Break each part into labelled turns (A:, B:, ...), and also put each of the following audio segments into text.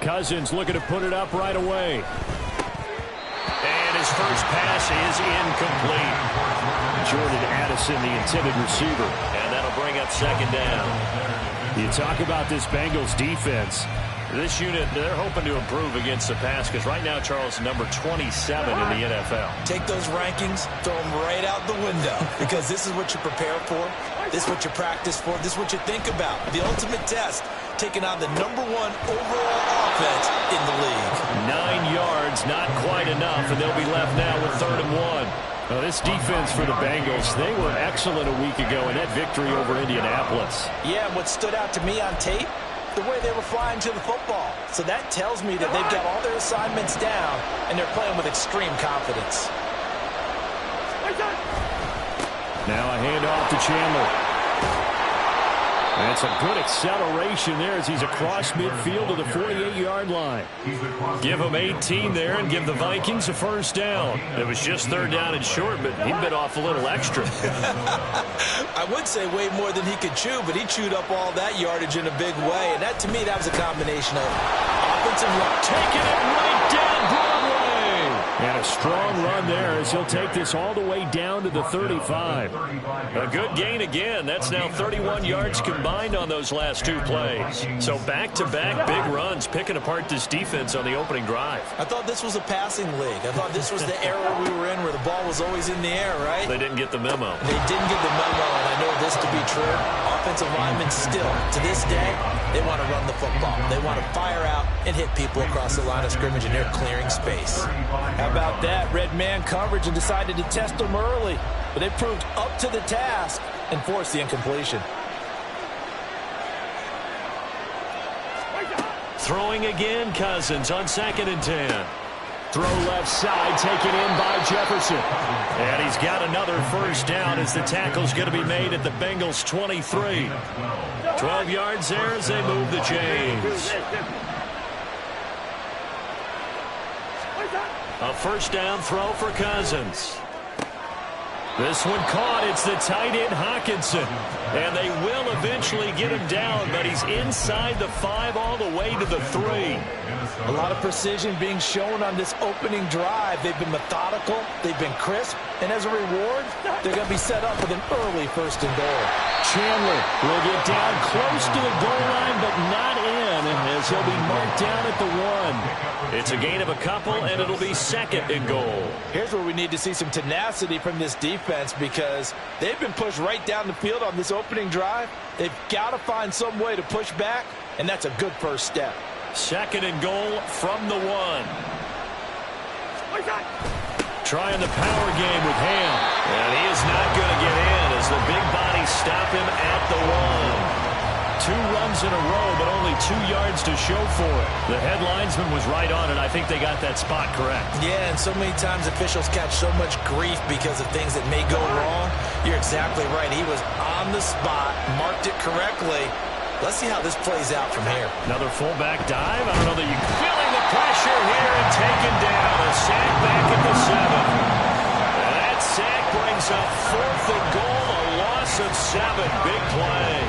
A: Cousins looking to put it up right away. And his first pass is incomplete. Jordan Addison, the intended receiver. And that'll bring up second down. You talk about this Bengals defense. This unit, they're hoping to improve against the pass because right now, Charles, number 27 in the NFL.
B: Take those rankings, throw them right out the window because this is what you prepare for. This is what you practice for. This is what you think about. The ultimate test, taking on the #1 overall offense in the league.
A: 9 yards, not quite enough, and they'll be left now with 3rd and 1. Well, this defense for the Bengals, they were excellent a week ago in that victory over Indianapolis.
B: Yeah, and what stood out to me on tape, the way they were flying to the football. So that tells me that they've got all their assignments down, and they're playing with extreme confidence.
A: Now a handoff to Chandler. And some good acceleration there as he's across midfield to the 48-yard line. Give him 18 there and give the Vikings a first down. It was just 3rd down and short, but he bit off a little extra.
B: I would say way more than he could chew, but he chewed up all that yardage in a big way. And that, to me, that was a combination of offensive line.
A: Taking it right down Broadway. And a strong run there as he'll take this all the way down to the 35. A good gain again. That's now 31 yards combined on those last 2 plays. So back-to-back big runs picking apart this defense on the opening drive.
B: I thought this was a passing league. I thought this was the era we were in where the ball was always in the air, right?
A: They didn't get the memo.
B: They didn't get the memo, and I know this to be true. Offensive linemen still, to this day, they want to run the football. They want to fire out and hit people across the line of scrimmage, and they're clearing space. How about that? Red man coverage and decided to test them early. But they proved up to the task and forced the incompletion.
A: Throwing again, Cousins on 2nd and 10. Throw left side, taken in by Jefferson. And he's got another first down as the tackle's going to be made at the Bengals 23. 12 yards there as they move the chains. A first down throw for Cousins. This one caught. It's the tight end Hawkinson. And they will eventually get him down, but he's inside the 5 all the way to the 3.
B: A lot of precision being shown on this opening drive. They've been methodical. They've been crisp. And as a reward, they're going to be set up with an early 1st and goal.
A: Chandler will get down close to the goal line, but not in, as he'll be marked down at the 1. It's a gain of a couple, and it'll be 2nd and goal.
B: Here's where we need to see some tenacity from this defense because they've been pushed right down the field on this opening drive. They've got to find some way to push back, and that's a good first step.
A: 2nd and goal from the 1. Trying the power game with Ham. And he is not going to get in as the big bodies stop him at the 1. 2 runs in a row, but only 2 yards to show for it. The head linesman was right on it. I think they got that spot correct.
B: Yeah, and so many times officials catch so much grief because of things that may go wrong. You're exactly right. He was on the spot, marked it correctly. Let's see how this plays out from here.
A: Another fullback dive. I don't know that you can. Feeling the pressure here and taken down. A sack back at the 7. And that sack brings up 4th and goal, a loss of 7. Big play.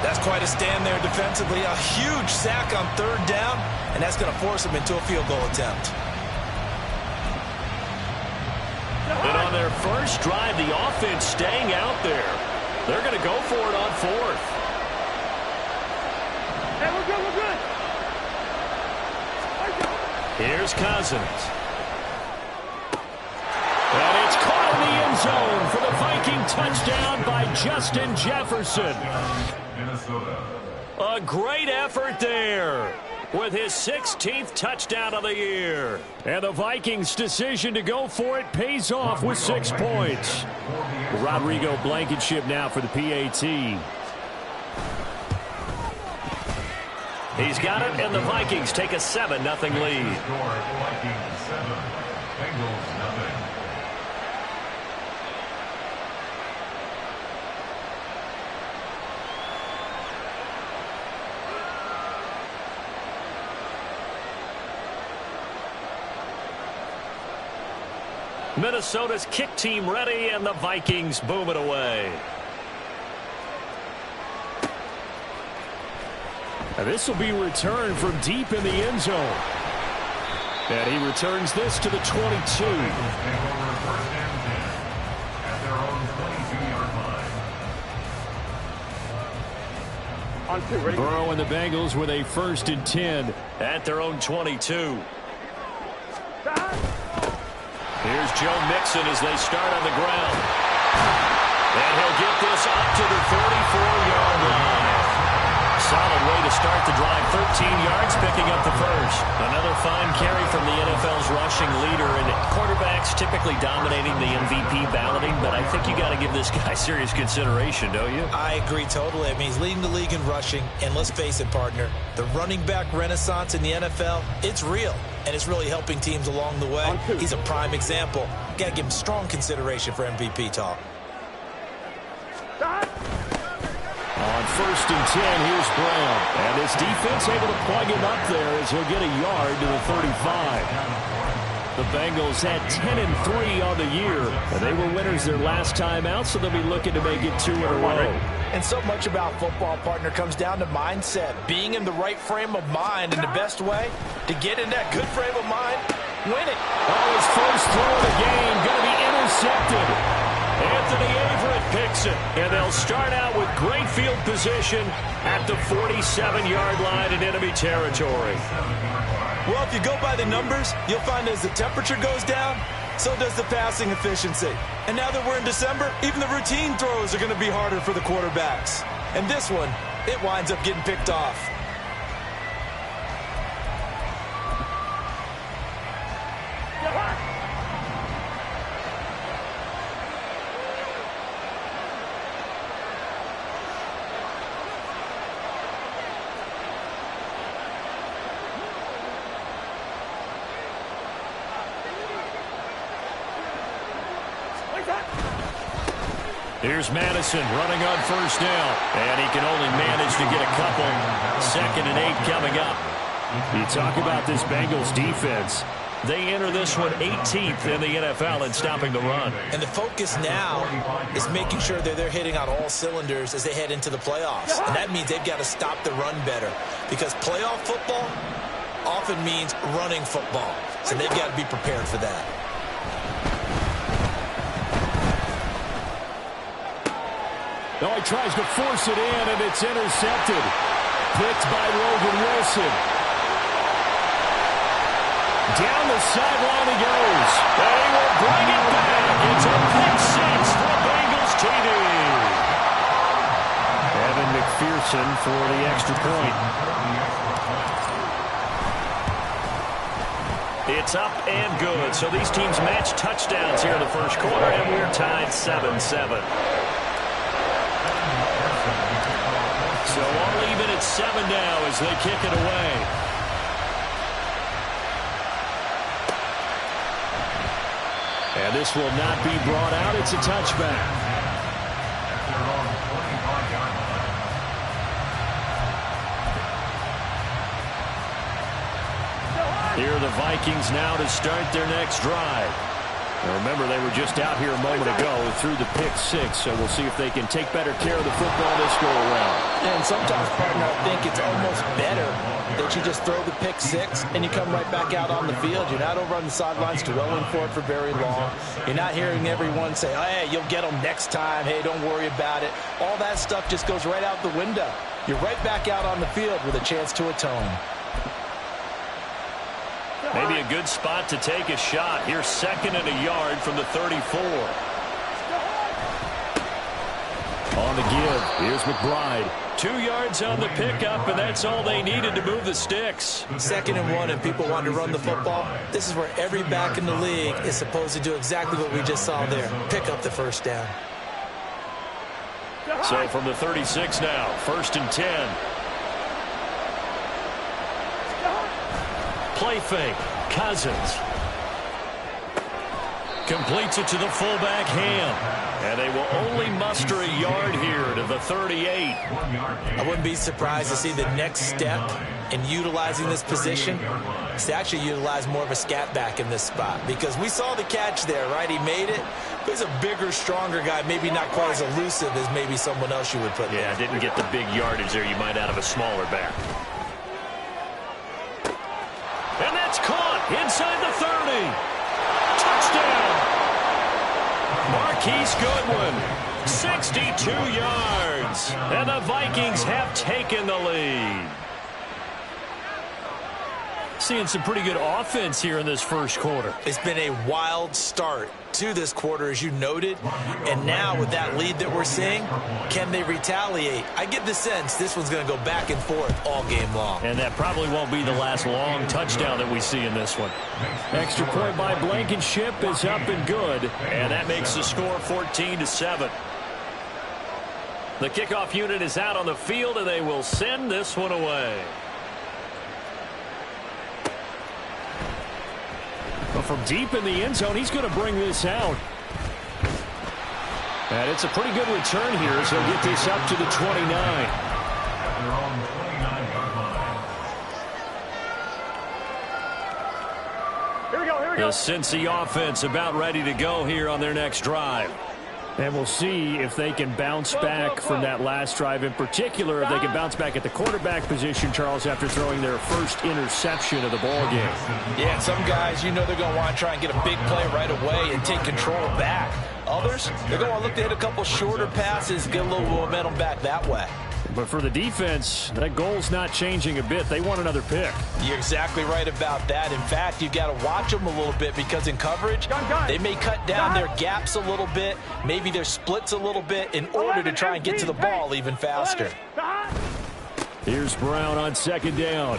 B: That's quite a stand there defensively. A huge sack on 3rd down, and that's going to force him into a field goal attempt.
A: And on their first drive, the offense staying out there. They're going to go for it on 4th.
C: Hey, we're good, we're good.
A: Here's Cousins. And it's caught in the end zone for the Viking touchdown by Justin Jefferson. A great effort there with his 16th touchdown of the year. And the Vikings' decision to go for it pays off with 6 points. Rodrigo Blankenship now for the PAT. He's got it, and the Vikings take a 7-0 lead. Minnesota's kick team ready, and the Vikings boom it away. This will be returned from deep in the end zone. And he returns this to the 22. Burrow and the Bengals with a 1st and 10 at their own 22. Here's Joe Mixon as they start on the ground. And he'll get this up to the 34-yard line. Solid way to start the drive. 13 yards, picking up the first. Another fine carry from the NFL's rushing leader. And quarterbacks typically dominating the MVP balloting, but I think you got to give this guy serious consideration, don't you?
B: I agree totally. I mean, he's leading the league in rushing. And let's face it, partner, the running back renaissance in the NFL, it's real. And it's really helping teams along the way. He's a prime example. Got to give him strong consideration for MVP talk.
A: On 1st and 10, here's Brown. And his defense able to plug him up there as he'll get a yard to the 35. The Bengals had 10-3 on the year. And they were winners their last time out, so they'll be looking to make it 2 in a row.
B: And so much about football, partner, comes down to mindset. Being in the right frame of mind, and the best way to get in that good frame of mind, win it.
A: Oh, his first throw of the game going to be intercepted. Anthony Averett picks it, and they'll start out with great field position at the 47-yard line in enemy territory.
B: Well, if you go by the numbers, you'll find as the temperature goes down, so does the passing efficiency. And now that we're in December, even the routine throws are going to be harder for the quarterbacks. And this one, it winds up getting picked off.
A: Here's Madison running on 1st down. And he can only manage to get a couple. 2nd and 8 coming up. You talk about this Bengals defense. They enter this one 18th in the NFL in stopping the run.
B: And the focus now is making sure that they're hitting on all cylinders as they head into the playoffs. And that means they've got to stop the run better. Because playoff football often means running football. So they've got to be prepared for that.
A: No, he tries to force it in, and it's intercepted. Picked by Logan Wilson. Down the sideline he goes. And he will bring it back. It's a pick 6 for Bengals TD. Evan McPherson for the extra point. It's up and good. So these teams match touchdowns here in the first quarter, and we're tied 7-7. So all even at 7 now as they kick it away. And this will not be brought out. It's a touchback. Here are the Vikings now to start their next drive. Now remember, they were just out here a moment ago through the pick 6, so we'll see if they can take better care of the football this go around.
B: And sometimes, partner, I think it's almost better that you just throw the pick 6 and you come right back out on the field. You're not over on the sidelines dwelling for it for very long. You're not hearing everyone say, oh, hey, you'll get them next time. Hey, don't worry about it. All that stuff just goes right out the window. You're right back out on the field with a chance to atone.
A: Maybe a good spot to take a shot. Here's 2nd and a yard from the 34. On the give, here's McBride. 2 yards on the pickup, and that's all they needed to move the sticks.
B: 2nd and 1, and people want to run the football. This is where every back in the league is supposed to do exactly what we just saw there. Pick up the first down.
A: So from the 36 now, 1st and 10. Play fake. Cousins. Completes it to the fullback, Ham. And they will only muster a yard here to the 38.
B: I wouldn't be surprised to see the next step in utilizing this position is to actually utilize more of a scat back in this spot. Because we saw the catch there, right? He made it. But he's a bigger, stronger guy, maybe not quite as elusive as maybe someone else you would put there.
A: Yeah, didn't get the big yardage there you might out of a smaller back. That's caught inside the 30. Touchdown. Marquise Goodwin, 62 yards. And the Vikings have taken the lead. Seeing some pretty good offense here in this first quarter.
B: It's been a wild start to this quarter, as you noted. And now with that lead that we're seeing, can they retaliate? I get the sense this one's going to go back and forth all game long.
A: And that probably won't be the last long touchdown that we see in this one. Extra point by Blankenship is up and good. And that makes the score 14-7. The kickoff unit is out on the field, and they will send this one away. But from deep in the end zone, he's going to bring this out. And it's a pretty good return here as he'll get this up to the 29.
C: Here we go.
A: The Cincy offense about ready to go here on their next drive. And we'll see if they can bounce back from that last drive, in particular if they can bounce back at the quarterback position, Charles, after throwing their first interception of the ball game.
B: Yeah, some guys, you know they're going to want to try and get a big play right away and take control back. Others, they're going to want to look to hit a couple shorter passes, get a little momentum back that way.
A: But for the defense, that goal's not changing a bit. They want another pick.
B: You're exactly right about that. In fact, you've got to watch them a little bit because in coverage, they may cut down their gaps a little bit, maybe their splits a little bit in order to try and get to the ball even faster.
A: Here's Brown on second down.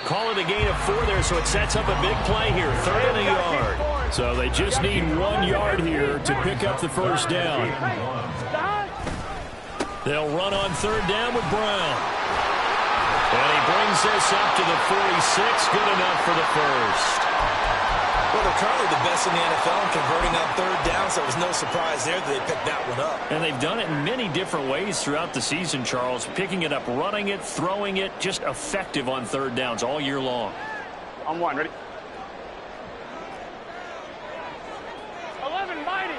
A: Call it a gain of 4 there, so it sets up a big play here, 3rd and a yard. So they just need 1 yard here to pick up the first down. They'll run on 3rd down with Brown. And he brings this up to the 46. Good enough for the first.
B: Well, they're currently the best in the NFL in converting on 3rd down, so it was no surprise there that they picked that one up.
A: And they've done it in many different ways throughout the season, Charles. Picking it up, running it, throwing it, just effective on 3rd downs all year long.
C: On 1, ready? 11 mighty.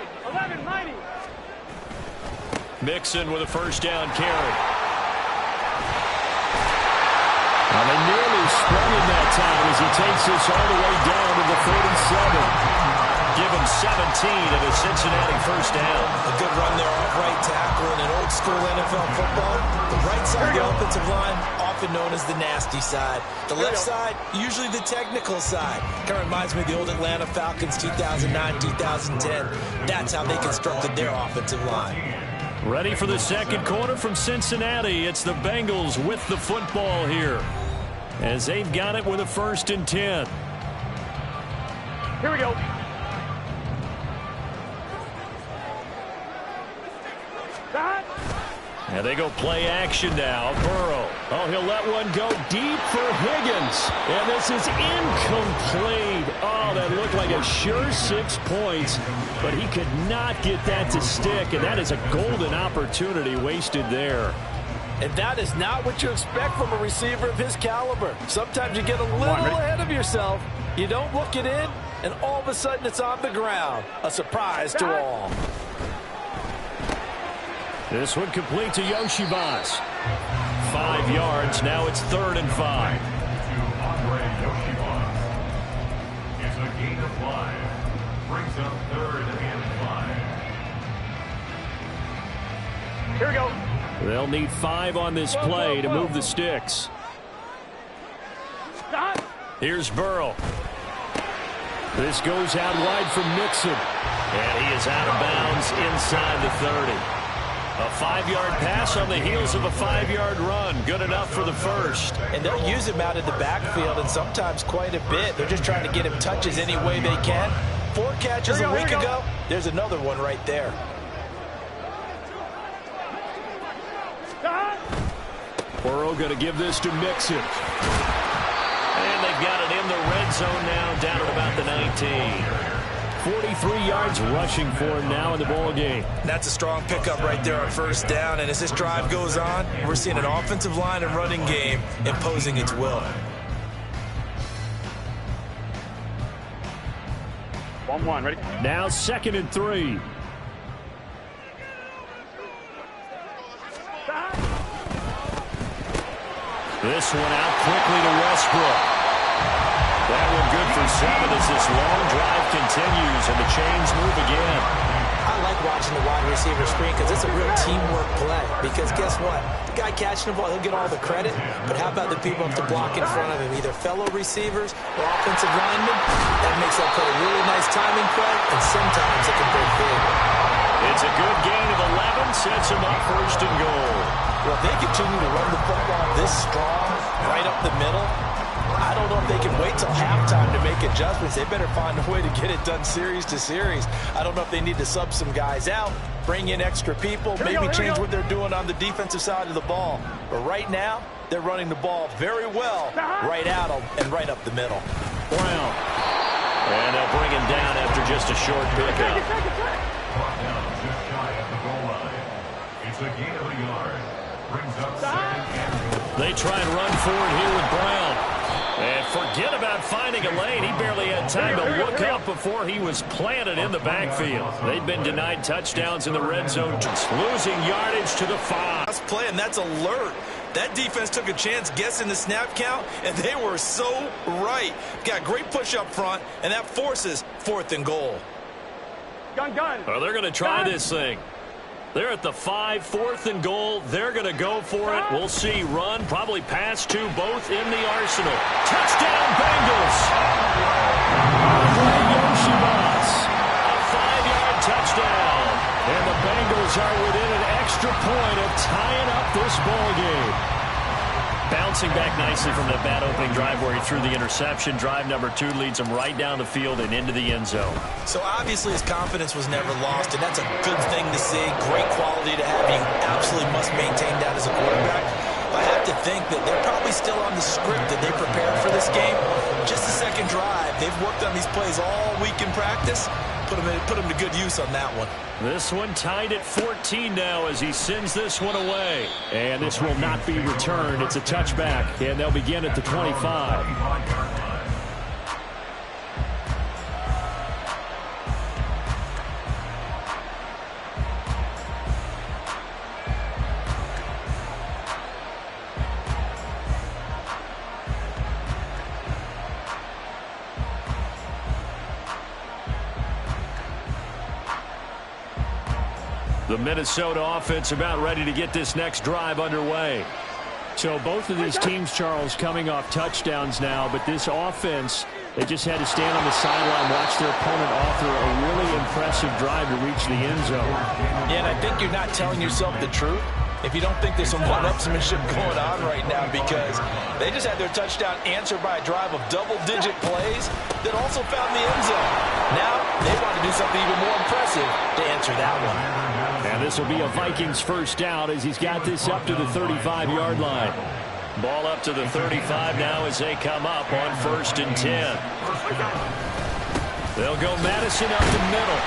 A: Mixon with a first down carry. Well, they nearly sprung him that time as he takes this all the way down to the 47. Give him 17 of a Cincinnati first down.
B: A good run there off right tackle in an old school NFL football. The right side of the offensive line, often known as the nasty side. The left side, usually the technical side. Kind of reminds me of the old Atlanta Falcons 2009, 2010. That's how they constructed their offensive line.
A: Ready for the second quarter from Cincinnati. It's the Bengals with the football here, as they've got it with a 1st and 10.
C: Here we go.
A: And they go play action now. Burrow. Oh, he'll let one go deep for Higgins. And this is incomplete. Oh, that looked like a sure 6 points. But he could not get that to stick. And that is a golden opportunity wasted there.
B: And that is not what you expect from a receiver of his caliber. Sometimes you get a little ahead of yourself. You don't look it in, and all of a sudden it's on the ground. A surprise to all.
A: This one complete to Yoshibas. 5 yards. Now it's 3rd and 5.
D: It's a gain of 5. Brings up 3rd and 5.
C: Here we go.
A: They'll need 5 on this play to move the sticks. Here's Burrow. This goes out wide from Mixon. And he is out of bounds inside the 30. A 5-yard pass on the heels of a 5-yard run. Good enough for the first.
B: And they'll use him out in the backfield, and sometimes quite a bit. They're just trying to get him touches any way they can. 4 catches a week ago. There's another one right there.
A: Burrow going to give this to Mixon. And they've got it in the red zone now, down at about the 19. 43 yards rushing for him now in the ball game.
B: That's a strong pickup right there on 1st down. And as this drive goes on, we're seeing an offensive line and running game imposing its will.
C: 1-1, ready?
A: Now 2nd and 3. This one out quickly to Westbrook. That one good for 7 as this long drive continues and the chains move again.
B: I like watching the wide receiver screen because it's a real teamwork play. Because guess what? The guy catching the ball, he'll get all the credit. But how about the people up to block in front of him, either fellow receivers or offensive linemen? That makes that play a really nice timing play, and sometimes it can break big.
A: It's a good gain of 11, sets him up 1st and goal.
B: Well, if they continue to run the football this strong, right up the middle, I don't know if they can wait till halftime to make adjustments. They better find a way to get it done series to series. I don't know if they need to sub some guys out, bring in extra people, maybe change what they're doing on the defensive side of the ball. But right now, they're running the ball very well right at them and right up the middle.
A: Brown. And they'll bring him down after just a short pickup.
D: Brought down just shy of the goal line. It's a gain of a yard. Brings up 2nd and goal.
A: They try and run forward here with Brown. And forget about finding a lane. He barely had time to look up before he was planted in the backfield. They'd been denied touchdowns in the red zone, just losing yardage to the 5.
B: That's play, and that's alert. That defense took a chance guessing the snap count, and they were so right. Got great push up front, and that forces 4th and goal.
C: Gun.
A: Well, they're going to try this thing. They're at the 5, 4th and goal. They're going to go for it. We'll see. Run, probably pass to both in the arsenal. Touchdown, Bengals. Yoshibas. A 5-yard touchdown. And the Bengals are within an extra point of tying up this ball game. Bouncing back nicely from that bad opening drive where he threw the interception. Drive number 2 leads him right down the field and into the end zone.
B: So obviously his confidence was never lost, and that's a good thing to see. Great quality to have. You absolutely must maintain that as a quarterback. I have to think that they're probably still on the script that they prepared for this game. Just the 2nd drive. They've worked on these plays all week in practice. Put them to good use on that one.
A: This one tied at 14 now as he sends this one away. And this will not be returned. It's a touchback, and they'll begin at the 25. The Minnesota offense about ready to get this next drive underway. So both of these teams, Charles, coming off touchdowns now, but this offense, they just had to stand on the sideline, watch their opponent author a really impressive drive to reach the end zone.
B: Yeah, and I think you're not telling yourself the truth if you don't think there's some one-upsmanship going on right now, because they just had their touchdown answered by a drive of double-digit plays that also found the end zone. Now they want to do something even more impressive to answer that one.
A: And this will be a Vikings first down as he's got this up to the 35-yard line. Ball up to the 35 now as they come up on 1st and 10. They'll go Madison up the middle.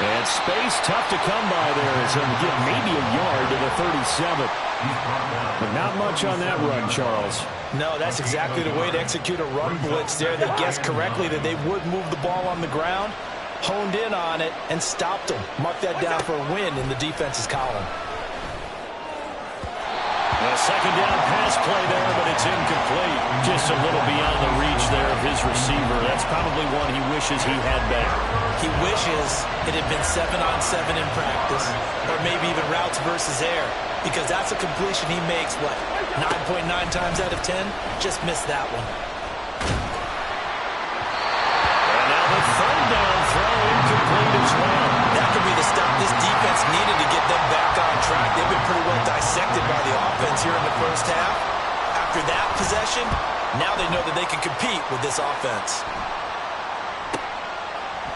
A: And space tough to come by there as he'll get maybe a yard to the 37. But not much on that run, Charles.
B: No, that's exactly the way to execute a run blitz there. They guessed correctly that they would move the ball on the ground, honed in on it, and stopped them. Mark that down for a win in the defense's column.
A: A 2nd down pass play there, but it's incomplete. Just a little beyond the reach there of his receiver. That's probably one he wishes he had back.
B: He wishes it had been 7-on-7 in practice, or maybe even routes versus air, because that's a completion he makes, what, 9.9 times out of 10? Just missed that one.
A: And now the 3rd down throw incomplete as well.
B: That could be the stop this defense needed to get them back on track. They've been pretty well dissected by the offense here in the first half. After that possession, now they know that they can compete with this offense.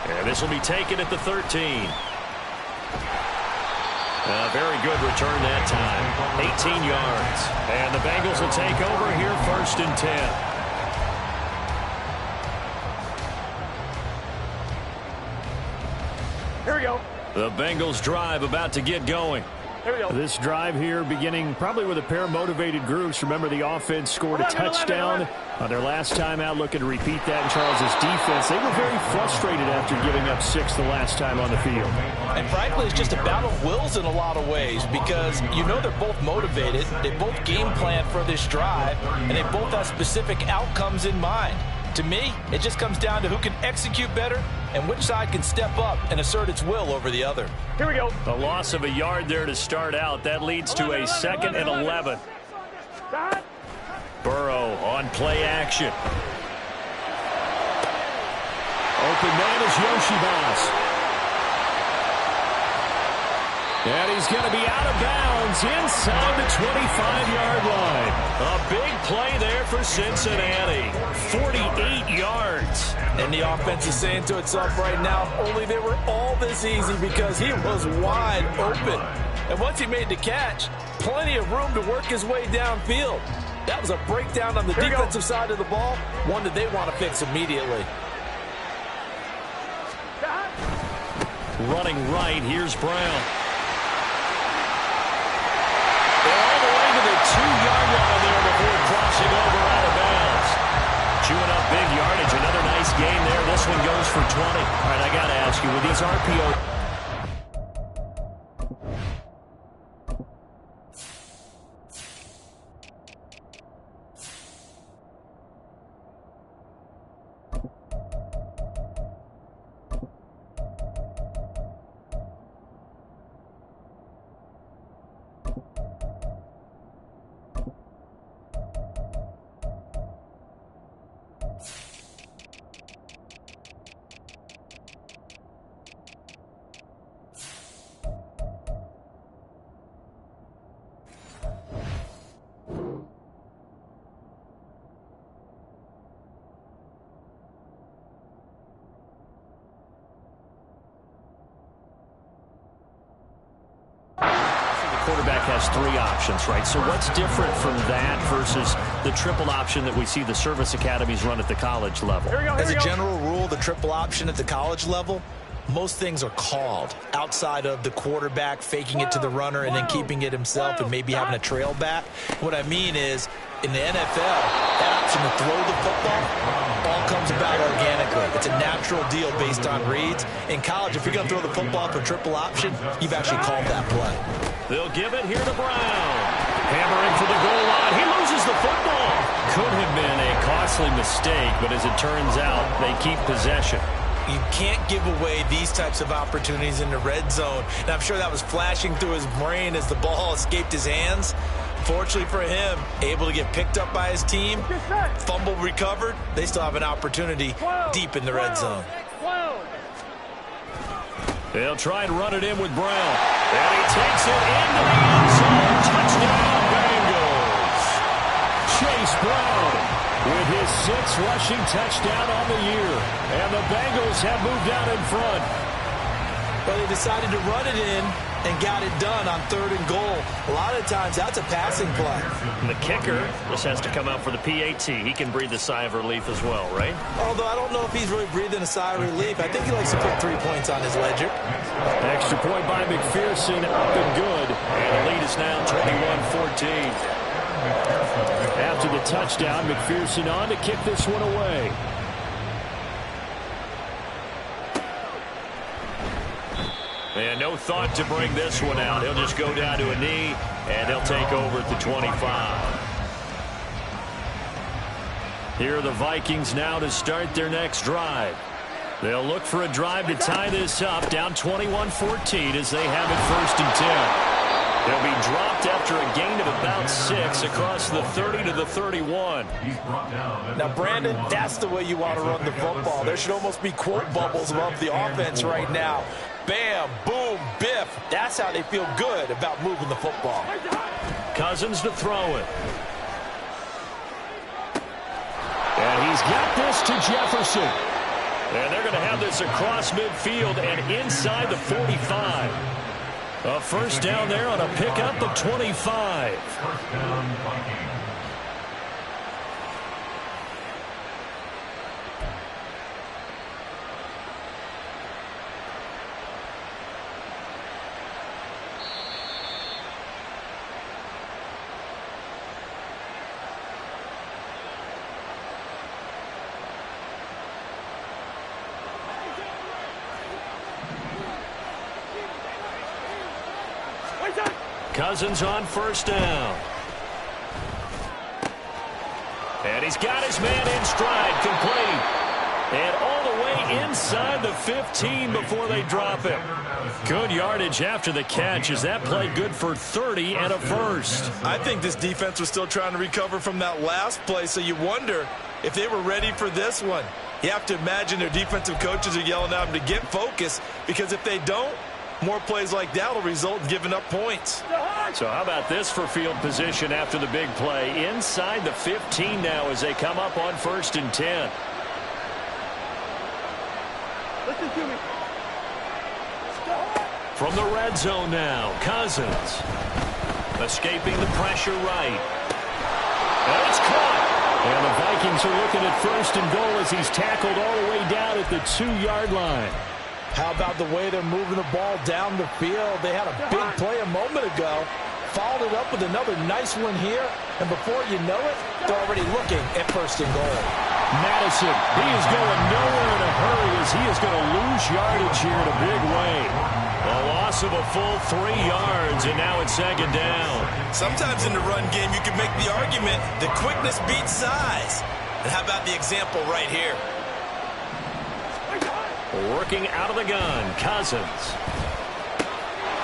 A: And this will be taken at the 13. A very good return that time. 18 yards. And the Bengals will take over here 1st and 10.
C: Here we go.
A: The Bengals drive about to get going.
C: Here we go.
A: This drive here beginning probably with a pair of motivated groups. Remember, the offense scored a touchdown on their last time out. Looking to repeat that in Charles's defense. They were very frustrated after giving up 6 the last time on the field.
B: And frankly, it's just a battle of wills in a lot of ways because you know they're both motivated. They both game plan for this drive, and they both have specific outcomes in mind. To me, it just comes down to who can execute better and which side can step up and assert its will over the other.
C: Here we go.
A: A loss of a yard there to start out. That leads to a 2nd and 11. Burrow on play action. Open man is Yoshibas. And he's going to be out of bounds inside the 25-yard line. A big play there for Cincinnati. 48 yards.
B: And the offense is saying to itself right now, only they were all this easy because he was wide open. And once he made the catch, plenty of room to work his way downfield. That was a breakdown on the defensive side of the ball, one that they want to fix immediately.
A: Running right, here's Brown. All the way to the 2-yard line there before crossing over out of bounds. Chewing up big yardage. Another nice gain there. This one goes for 20. All right, I got to ask you, with these RPO... Quarterback has 3 options, right? So what's different from that versus the triple option that we see the service academies run at the college level?
B: As a general rule, the triple option at the college level, most things are called outside of the quarterback faking it to the runner and then keeping it himself and maybe having a trail back. What I mean is, in the NFL, that option to throw the football all comes about organically. It's a natural deal based on reads. In college, if you're going to throw the football for triple option, you've actually called that play.
A: They'll give it here to Brown. Hammering for the goal line. He loses the football. Could have been a costly mistake, but as it turns out, they keep possession.
B: You can't give away these types of opportunities in the red zone. And I'm sure that was flashing through his brain as the ball escaped his hands. Fortunately for him, able to get picked up by his team, fumble recovered. They still have an opportunity deep in the red zone.
A: They'll try and run it in with Brown. And he takes it into the end zone. Touchdown, Bengals. Chase Brown with his 6th rushing touchdown on the year. And the Bengals have moved out in front.
B: Well, they decided to run it in and got it done on 3rd and goal. A lot of times, that's a passing play.
A: And the kicker just has to come out for the PAT. He can breathe a sigh of relief as well, right?
B: Although I don't know if he's really breathing a sigh of relief. I think he likes to put 3 points on his ledger.
A: Extra point by McPherson, up and good. And the lead is now 21-14. After the touchdown, McPherson on to kick this one away. And no thought to bring this one out. He'll just go down to a knee, and he'll take over at the 25. Here are the Vikings now to start their next drive. They'll look for a drive to tie this up, down 21-14 as they have it 1st and 10. They'll be dropped after a gain of about 6 across the 30 to the 31.
B: Now, Brandon, that's the way you want to run the football. There should almost be quote bubbles above the offense right now. Bam, boom, biff. That's how they feel good about moving the football.
A: Cousins to throw it. And he's got this to Jefferson. And they're going to have this across midfield and inside the 45. A 1st down there on a pickup of 25.
D: 1st down, Vikings.
A: Cousins on first down. And he's got his man in stride, complete. And all the way inside the 15 before they drop him. Good yardage after the catch. Is that play good for 30 and a first?
B: I think this defense was still trying to recover from that last play, so you wonder if they were ready for this one. You have to imagine their defensive coaches are yelling at them to get focused, because if they don't, more plays like that will result in giving up points.
A: So how about this for field position after the big play? Inside the 15 now as they come up on 1st and 10.
C: Listen to me.
A: From the red zone now, Cousins. Escaping the pressure right. And it's caught. And the Vikings are looking at 1st and goal as he's tackled all the way down at the 2-yard line.
B: How about the way they're moving the ball down the field? They had a big play a moment ago, followed it up with another nice one here, and before you know it, they're already looking at 1st and goal.
A: Madison, he is going nowhere in a hurry as he is going to lose yardage here in a big way. A loss of a full 3 yards, and now it's 2nd down.
B: Sometimes in the run game, you can make the argument that quickness beats size. And how about the example right here?
A: Working out of the gun, Cousins.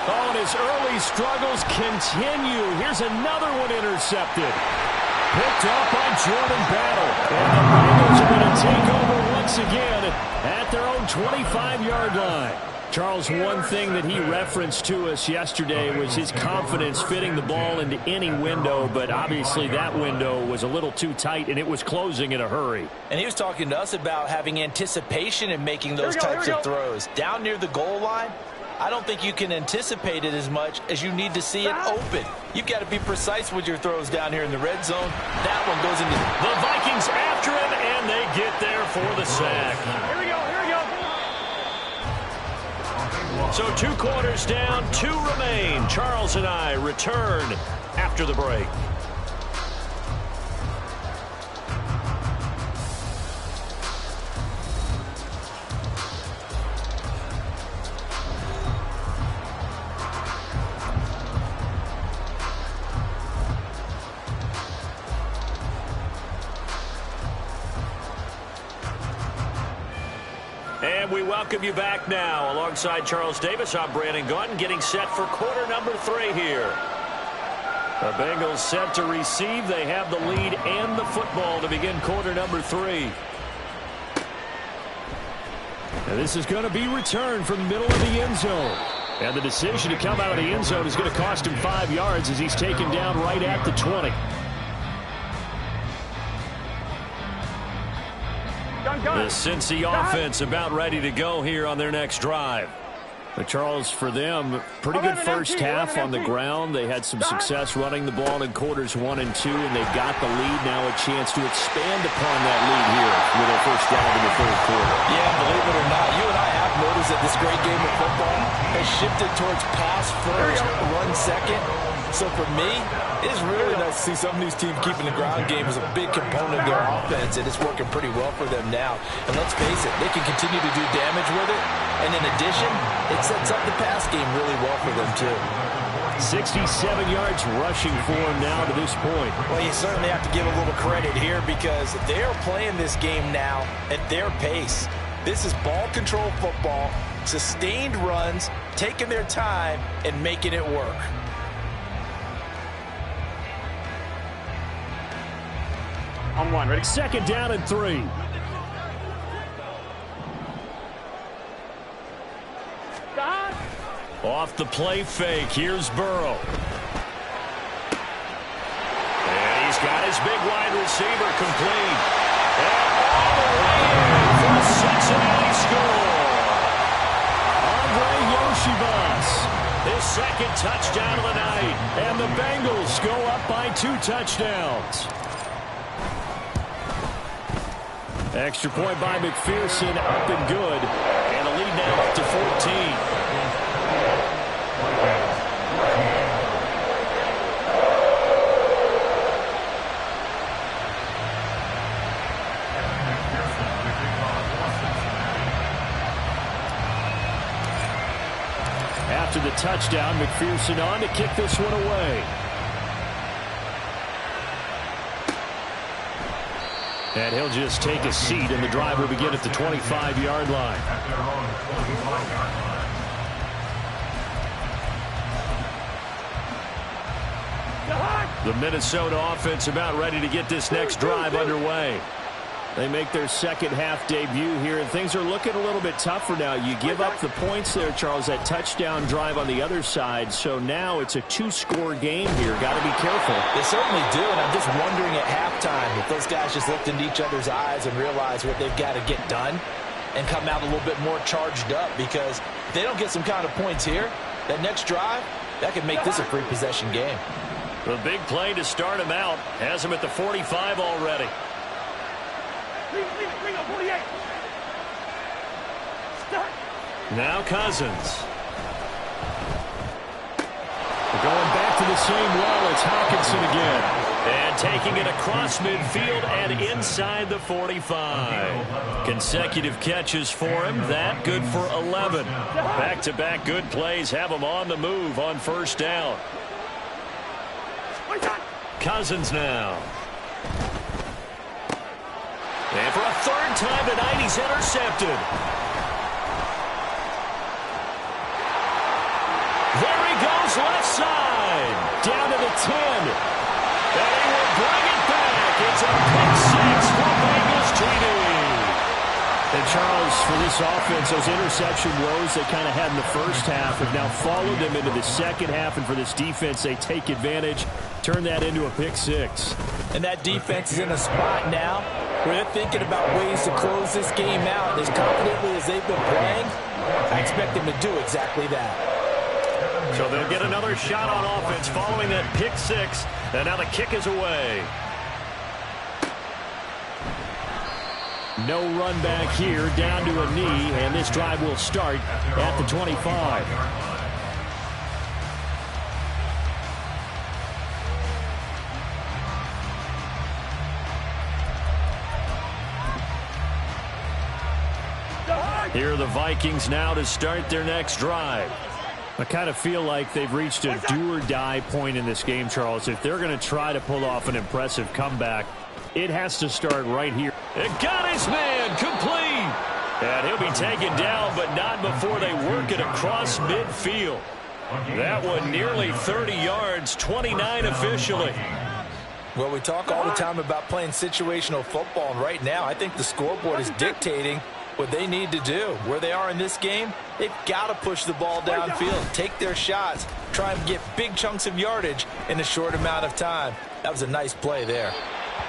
A: Oh, and his early struggles continue. Here's another one intercepted. Picked up by Jordan Battle. And the Bengals are going to take over once again at their own 25-yard line. Charles, one thing that he referenced to us yesterday was his confidence fitting the ball into any window, but obviously that window was a little too tight, and it was closing in a hurry.
B: And he was talking to us about having anticipation in making those types of throws. Down near the goal line, I don't think you can anticipate it as much as you need to see it open. You've got to be precise with your throws down here in the red zone. That one goes into
A: the Vikings after him, and they get there for the sack.
C: Here we go, here we go.
A: So 2 quarters down, 2 remain. Charles and I return after the break. And we welcome you back now. Alongside Charles Davis, I'm Brandon Gaudin, getting set for quarter number 3 here. The Bengals set to receive. They have the lead and the football to begin quarter number 3. And this is going to be returned from the middle of the end zone. And the decision to come out of the end zone is going to cost him 5 yards as he's taken down right at the 20. The Cincy offense about ready to go here on their next drive. But Charles, for them, pretty good first half on the ground. They had some success running the ball in quarters 1 and 2, and they've got the lead now, a chance to expand upon that lead here with their first drive in the 3rd quarter.
B: Yeah, believe it or not, you and I have noticed that this great game of football has shifted towards pass first, run second. So for me, it is really nice to see some of these teams keeping the ground game as a big component of their offense, and it's working pretty well for them now. And let's face it, they can continue to do damage with it. And in addition, it sets up the pass game really well for them, too.
A: 67 yards rushing for him now to this point.
B: Well, you certainly have to give a little credit here because they're playing this game now at their pace. This is ball control football, sustained runs, taking their time, and making it work.
C: On 1, ready?
A: 2nd down and 3.
C: Stop.
A: Off the play fake, here's Burrow. And he's got his big wide receiver complete. And all the way in for a Cincinnati score. Andre Yoshibas, his 2nd touchdown of the night. And the Bengals go up by 2 touchdowns. Extra point by McPherson, up and good. And a lead now up to 14. After the touchdown. McPherson on to kick this one away. And he'll just take a seat, and the drive will begin at the 25-yard line.
D: At their own 25-yard line.
A: The Minnesota offense about ready to get this next drive underway. They make their second-half debut here, and things are looking a little bit tougher now. You give up the points there, Charles, that touchdown drive on the other side. So now it's a two-score game here. Got to be careful.
B: They certainly do, and I'm just wondering at halftime if those guys just looked into each other's eyes and realize what they've got to get done and come out a little bit more charged up, because if they don't get some kind of points here, that next drive, that could make this a free possession game.
A: The big play to start him out has him at the 45 already. Now Cousins. We're going back to the same well. It's Hawkinson again. And taking it across midfield and inside the 45. Consecutive catches for him. That good for 11. Back-to-back good plays have him on the move on first down. Cousins now. And for a third time tonight, he's intercepted. There he goes, left side. Down to the 10. And he will bring it back. It's a pick six for Bengals TD. And Charles, for this offense, those interception woes they kind of had in the first half have now followed them into the second half. And for this defense, they take advantage, turn that into a pick six.
B: And that defense is in a spot now where they're thinking about ways to close this game out. As confidently as they've been playing, I expect them to do exactly that.
A: So they'll get another shot on offense following that pick six. And now the kick is away. No run back here, down to a knee, and this drive will start at the 25. Here are the Vikings now to start their next drive. I kind of feel like they've reached a do-or-die point in this game, Charles. If they're going to try to pull off an impressive comeback, it has to start right here. It got his man complete. And he'll be taken down, but not before they work it across midfield. That one nearly 30 yards, 29 officially.
B: Well, we talk all the time about playing situational football, and right now I think the scoreboard is dictating what they need to do. Where they are in this game, they've got to push the ball downfield, take their shots, try and get big chunks of yardage in a short amount of time. That was a nice play there.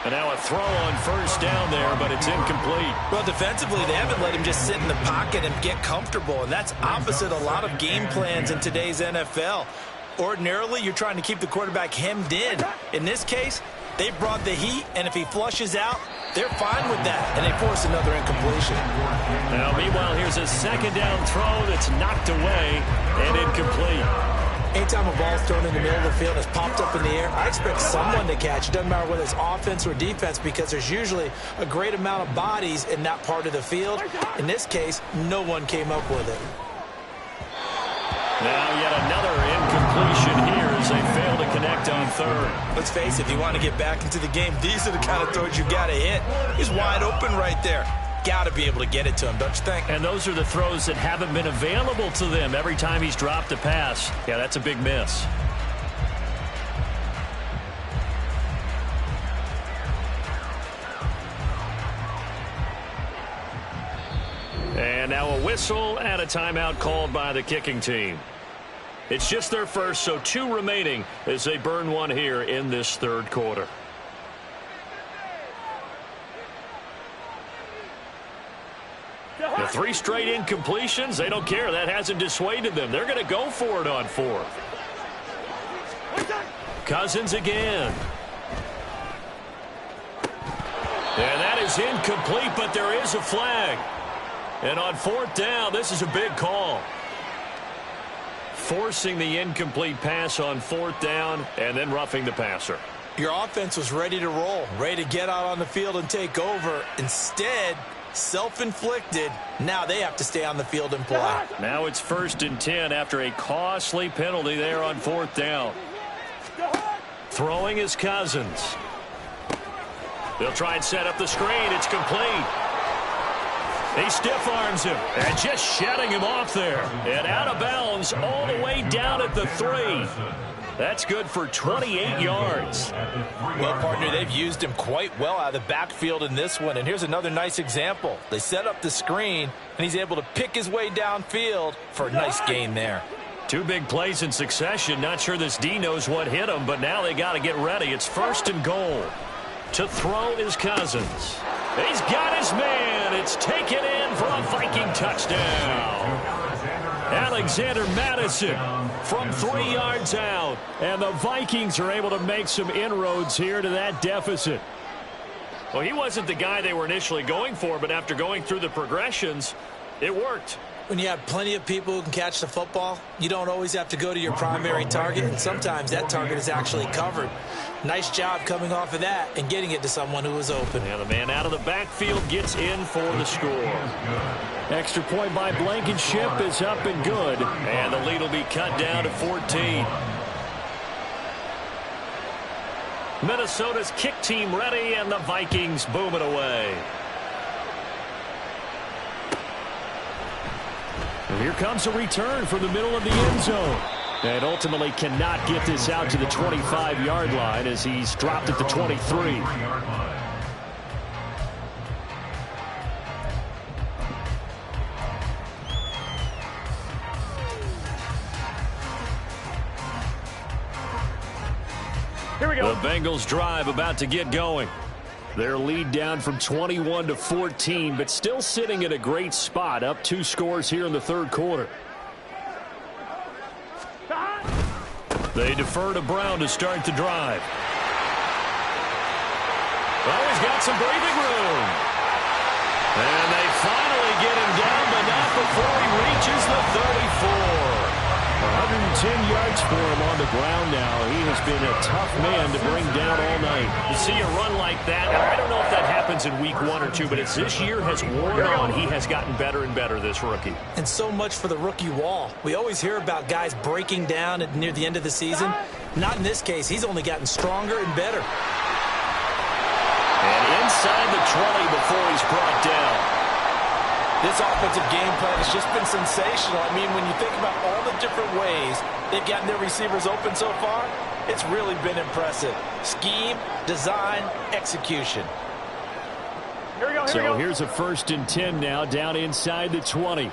A: And now a throw on first down there, but it's incomplete.
B: Well, defensively, they haven't let him just sit in the pocket and get comfortable, and that's opposite a lot of game plans in today's NFL. Ordinarily, you're trying to keep the quarterback hemmed in. In this case, they brought the heat, and if he flushes out, they're fine with that, and they force another incompletion.
A: Now, meanwhile, here's a second down throw that's knocked away and incomplete.
B: Anytime a ball's thrown in the middle of the field and it's popped up in the air, I expect someone to catch. It doesn't matter whether it's offense or defense, because there's usually a great amount of bodies in that part of the field. In this case, no one came up with it.
A: Now yet another incompletion here as they fail to connect on third.
B: Let's face it, if you want to get back into the game, these are the kind of throws you got to hit. He's wide open right there. Got to be able to get it to him, don't you think?
A: And those are the throws that haven't been available to them every time he's dropped a pass. Yeah, that's a big miss. And now a whistle and a timeout called by the kicking team. It's just their first, so 2 remaining as they burn one here in this third quarter. The 3 straight incompletions, they don't care. That hasn't dissuaded them. They're going to go for it on 4th. Cousins again. And that is incomplete, but there is a flag. And on 4th down, this is a big call. Forcing the incomplete pass on 4th down and then roughing the passer.
B: Your offense was ready to roll, ready to get out on the field and take over. Instead, Self-inflicted. Now they have to stay on the field and play.
A: Now it's 1st and 10 after a costly penalty there on 4th down. Throwing is Cousins. They'll try and set up the screen. It's complete. He stiff arms him and just shedding him off there. And out of bounds all the way down at the 3. That's good for 28 yards.
B: Well, partner, they've used him quite well out of the backfield in this one. And here's another nice example. They set up the screen, and he's able to pick his way downfield for a nice gain there.
A: 2 big plays in succession. Not sure this D knows what hit him, but now they got to get ready. It's 1st and goal. To throw is Cousins. He's got his man. It's taken in for a Viking touchdown. Alexander Madison from 3 yards out. And the Vikings are able to make some inroads here to that deficit. Well, he wasn't the guy they were initially going for, but after going through the progressions, it worked.
B: When you have plenty of people who can catch the football, you don't always have to go to your primary target, and sometimes that target is actually covered. Nice job coming off of that and getting it to someone who was open.
A: And the man out of the backfield gets in for the score. Extra point by Blankenship is up and good. And the lead will be cut down to 14. Minnesota's kick team ready, and the Vikings boom it away. And here comes a return from the middle of the end zone. And ultimately cannot get this out to the 25-yard line as he's dropped at the 23.
C: Here we go.
A: The Bengals drive about to get going. Their lead down from 21 to 14, but still sitting in a great spot, up 2 scores here in the 3rd quarter. They defer to Brown to start the drive. Well, he's got some breathing room. And they finally get him down, but not before he reaches the 34. 110 yards for him on the ground now. He has been a tough man to bring down all night. You see a run like that, and I don't know if that happens in week 1 or 2, but as this year has worn on, he has gotten better and better, this rookie.
B: And so much for the rookie wall. We always hear about guys breaking down near the end of the season. Not in this case. He's only gotten stronger and better.
A: And inside the 20 before he's brought down.
B: This offensive game plan has just been sensational. I mean, when you think about all the different ways they've gotten their receivers open so far, it's really been impressive. Scheme, design, execution.
C: Here we go, here we
A: So
C: go.
A: here's a 1st and 10 now, down inside the 20.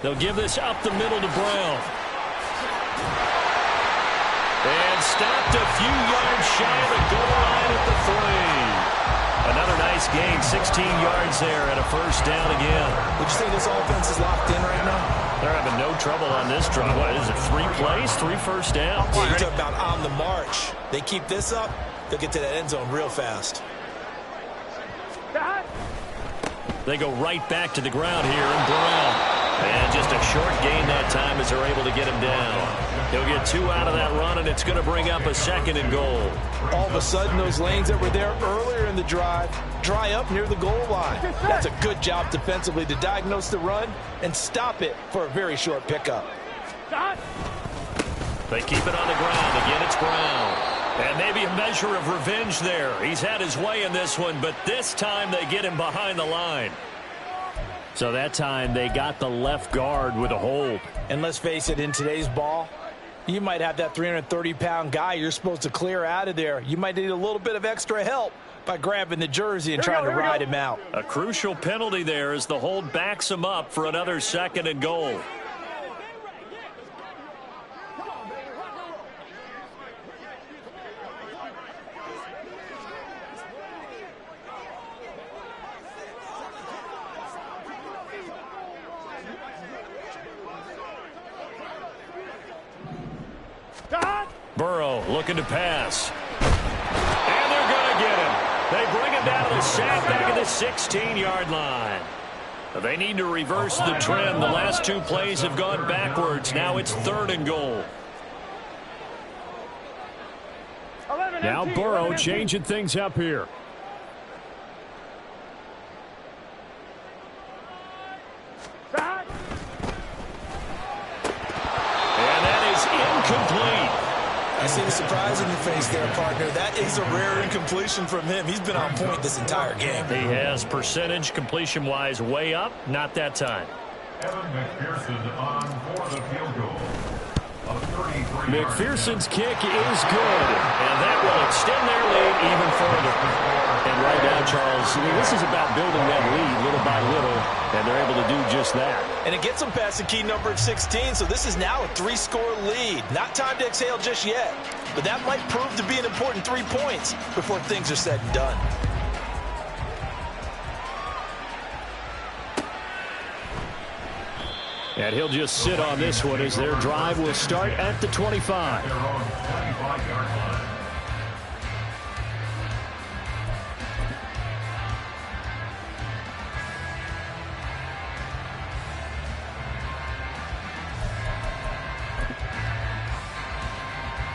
A: They'll give this up the middle to Brown. And stopped a few yards shy of the goal line at the 3. Another nice gain, 16 yards there, and a 1st down again.
B: Would you say this offense is locked in right now?
A: They're having no trouble on this drive. What is it, 3 plays, 3 first downs?
B: Yeah, you talk about on the march. They keep this up, they'll get to that end zone real fast.
A: They go right back to the ground here, and Brown. And just a short gain that time as they're able to get him down. He'll get 2 out of that run, and it's going to bring up a 2nd and goal.
B: All of a sudden, those lanes that were there earlier in the drive dry up near the goal line. That's a good job defensively to diagnose the run and stop it for a very short pickup.
A: They keep it on the ground. Again, it's Brown. And maybe a measure of revenge there. He's had his way in this one, but this time they get him behind the line. So that time they got the left guard with a hold.
B: And let's face it, in today's ball, you might have that 330-pound guy you're supposed to clear out of there. You might need a little bit of extra help by grabbing the jersey and trying to ride him out.
A: A crucial penalty there as the hold backs him up for another 2nd and goal. Burrow looking to pass. And they're going to get him. They bring him down to the sack back at the 16-yard line. They need to reverse the trend. The last 2 plays have gone backwards. Now it's 3rd and goal. Now Burrow changing things up here.
B: release there, partner. That is a rare incompletion from him. He's been on point this entire game.
A: He has percentage completion-wise way up. Not that time.
D: Evan McPherson on for the field goal.
A: McPherson's kick is good, and that will extend their lead even further. And right now, Charles, this is about building that lead little by little, and they're able to do just that.
B: And it gets them past the key number of 16, so this is now a 3-score lead. Not time to exhale just yet, but that might prove to be an important 3 points before things are said and done.
A: And he'll just sit on this one as their drive will start at the 25.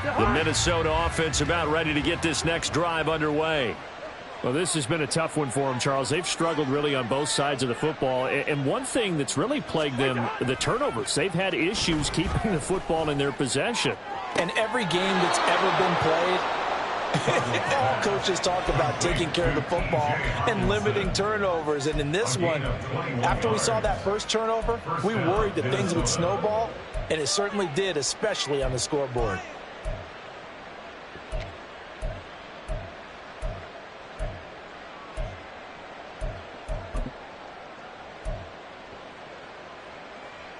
A: The Minnesota offense about ready to get this next drive underway. Well, this has been a tough one for them, Charles. They've struggled really on both sides of the football. And one thing that's really plagued them, the turnovers. They've had issues keeping the football in their possession.
B: And every game that's ever been played, all coaches talk about taking care of the football and limiting turnovers. And in this one, after we saw that first turnover, we worried that things would snowball, and it certainly did, especially on the scoreboard.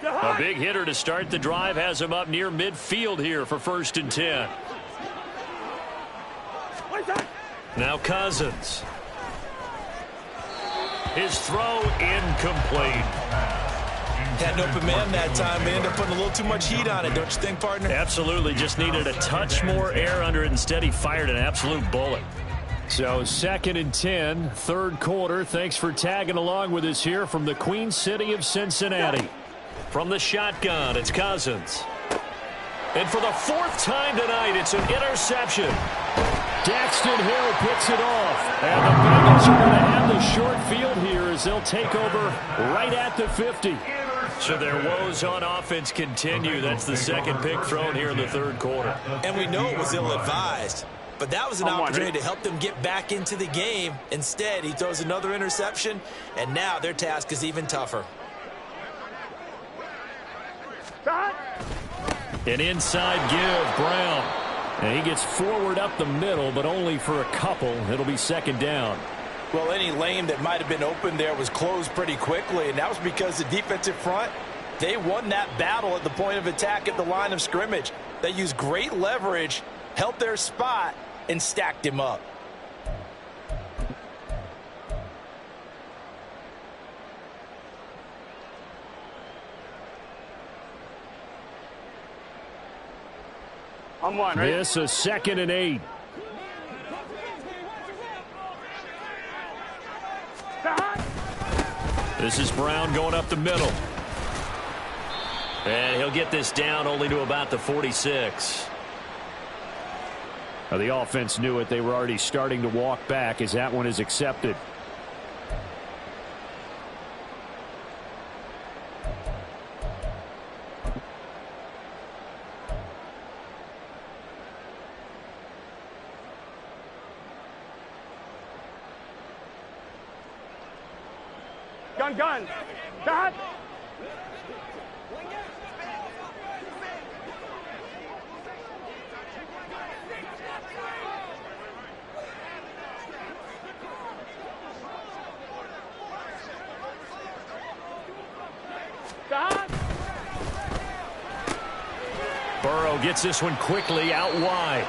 A: A big hitter to start the drive has him up near midfield here for 1st and 10. Now Cousins. His throw incomplete.
B: Had an open man that time. They ended up putting a little too much heat on it, don't you think, partner?
A: Absolutely. Just needed a touch more air under it. Instead, he fired an absolute bullet. So 2nd and 10, 3rd quarter. Thanks for tagging along with us here from the Queen City of Cincinnati. From the shotgun, it's Cousins. And for the 4th time tonight, it's an interception. Daxton Hill picks it off. And the Bengals are going to have the short field here as they'll take over right at the 50. So their woes on offense continue. That's the 2nd pick thrown here in the 3rd quarter.
B: And we know it was ill-advised. But that was an opportunity to help them get back into the game. Instead, he throws another interception, and now their task is even tougher.
A: An inside give, Brown. And he gets forward up the middle, but only for a couple. It'll be 2nd down.
B: Well, any lane that might have been open there was closed pretty quickly, and that was because the defensive front, they won that battle at the point of attack at the line of scrimmage. They used great leverage, held their spot, and stacked him up.
C: On one, right?
A: This is 2nd and 8. This is Brown going up the middle. And he'll get this down only to about the 46. Now, the offense knew it. They were already starting to walk back as that one is accepted.
C: Gun. Dot.
A: Burrow gets this one quickly out wide.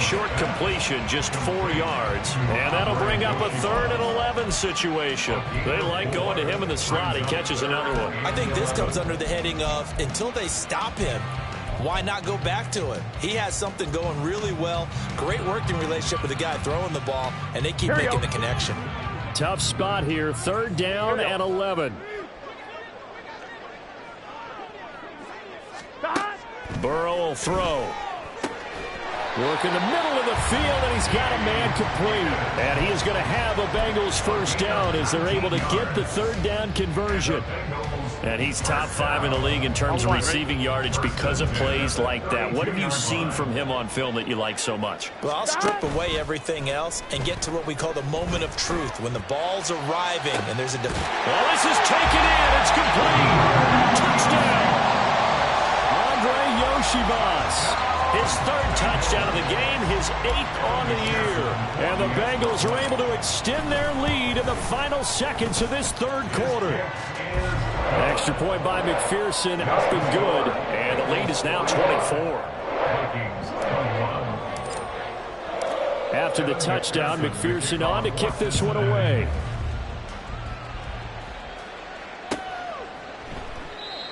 A: Short completion, just 4 yards. And that'll bring up a 3rd and 11 situation. They like going to him in the slot. He catches another one.
B: I think this comes under the heading of, until they stop him, why not go back to it? He has something going really well. Great working relationship with the guy throwing the ball, and they keep making the connection.
A: Tough spot here. 3rd down and 11. Burrow will throw. Working the middle of the field, and he's got a man complete. And he is going to have a Bengals first down as they're able to get the third down conversion. And he's top 5 in the league in terms of receiving yardage because of plays like that. What have you seen from him on film that you like so much?
B: Well, I'll strip away everything else and get to what we call the moment of truth, when the ball's arriving and there's a...
A: Well, this is taken in. It's complete. Touchdown. Andre Yoshibas. His third touchdown of the game, his 8th on the year. And the Bengals are able to extend their lead in the final seconds of this third quarter. Extra point by McPherson, up and good. And the lead is now 24. After the touchdown, McPherson on to kick this one away.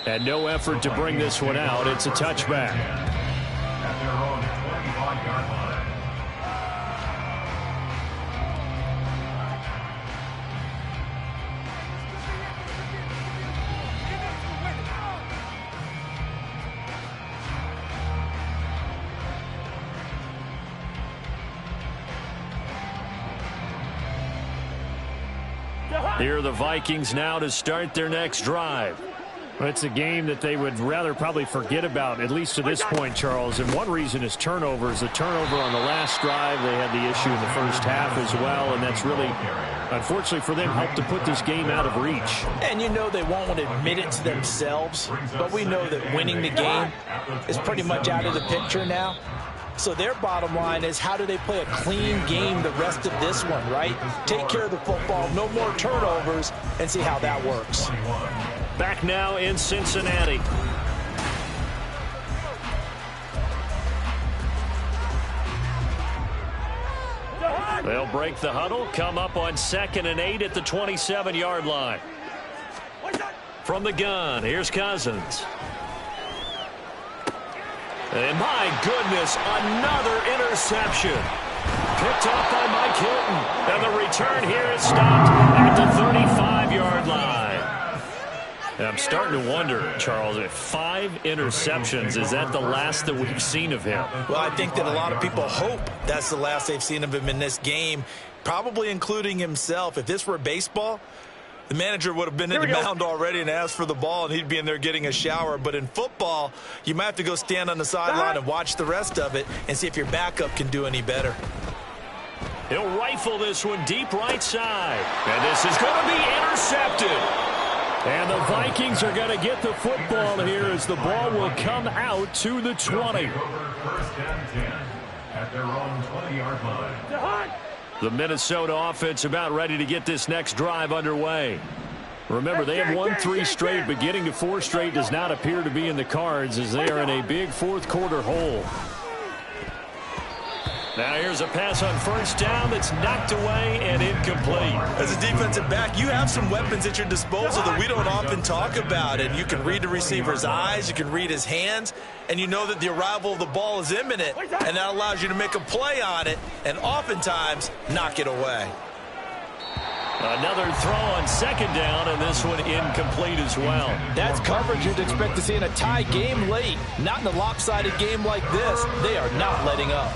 A: And no effort to bring this one out. It's a touchback.
D: At their own 25-yard line.
A: Here are the Vikings now to start their next drive. It's a game that they would rather probably forget about, at least to this point, Charles. And one reason is turnovers. The turnover on the last drive, they had the issue in the first half as well. And that's really, unfortunately for them, helped to put this game out of reach.
B: And you know they won't want to admit it to themselves, but we know that winning the game is pretty much out of the picture now. So their bottom line is, how do they play a clean game the rest of this one, right? Take care of the football, no more turnovers, and see how that works.
A: Back now in Cincinnati. They'll break the huddle, come up on 2nd and 8 at the 27-yard line. From the gun, here's Cousins. And my goodness, another interception. Picked off by Mike Hilton. And the return here is stopped at the 35-yard line. And I'm starting to wonder, Charles, if 5 interceptions, is that the last that we've seen of him?
B: Well, I think that a lot of people hope that's the last they've seen of him in this game, probably including himself. If this were baseball, the manager would have been in the mound already and asked for the ball, and he'd be in there getting a shower. But in football, you might have to go stand on the sideline and watch the rest of it and see if your backup can do any better.
A: He'll rifle this one deep right side. And this is going to be intercepted. And the Vikings are going to get the football here as the ball will come out to the 20.
D: First and 10 at their own 20-yard line.
A: The Minnesota offense about ready to get this next drive underway. Remember, they have won 3 straight, but getting to 4 straight does not appear to be in the cards as they are in a big fourth quarter hole. Now here's a pass on first down that's knocked away and incomplete.
B: As a defensive back, you have some weapons at your disposal that we don't often talk about. And you can read the receiver's eyes, you can read his hands, and you know that the arrival of the ball is imminent. And that allows you to make a play on it and oftentimes knock it away.
A: Another throw on 2nd down, and this one incomplete as well.
B: That's coverage you'd expect to see in a tie game late. Not in a lopsided game like this. They are not letting up.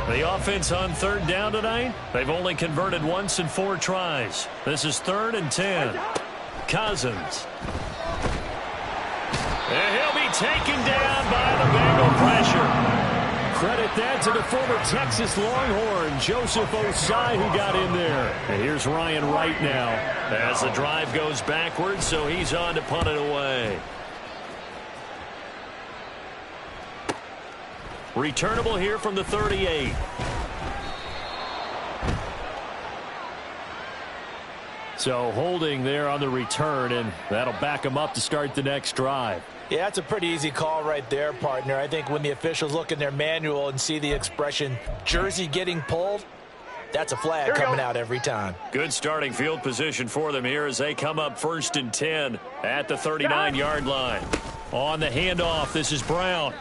A: The offense on 3rd down tonight, they've only converted once in 4 tries. This is 3rd and 10. Cousins. And he'll be taken down by the Bengal pressure. Credit that to the former Texas Longhorn, Joseph Osai, who got in there. And here's Ryan Wright now as the drive goes backwards, so he's on to punt it away. Returnable here from the 38. So holding there on the return, and that'll back him up to start the next drive.
B: Yeah, that's a pretty easy call right there, partner. I think when the officials look in their manual and see the expression jersey getting pulled, that's a flag coming out every time.
A: Good starting field position for them here as they come up 1st and 10 at the 39-yard line. On the handoff, this is Brown.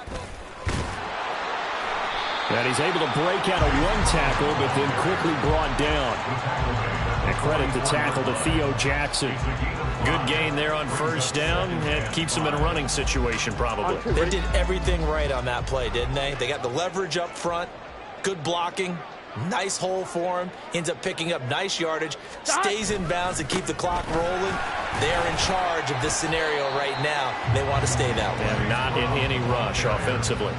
A: And he's able to break out of one tackle, but then quickly brought down. And credit the tackle to Theo Jackson. Good gain there on first down. It keeps him in a running situation, probably.
B: They did everything right on that play, didn't they? They got the leverage up front, good blocking, nice hole for him, ends up picking up nice yardage, stays in bounds to keep the clock rolling. They're in charge of this scenario right now. They want to stay that way.
A: And not in any rush offensively.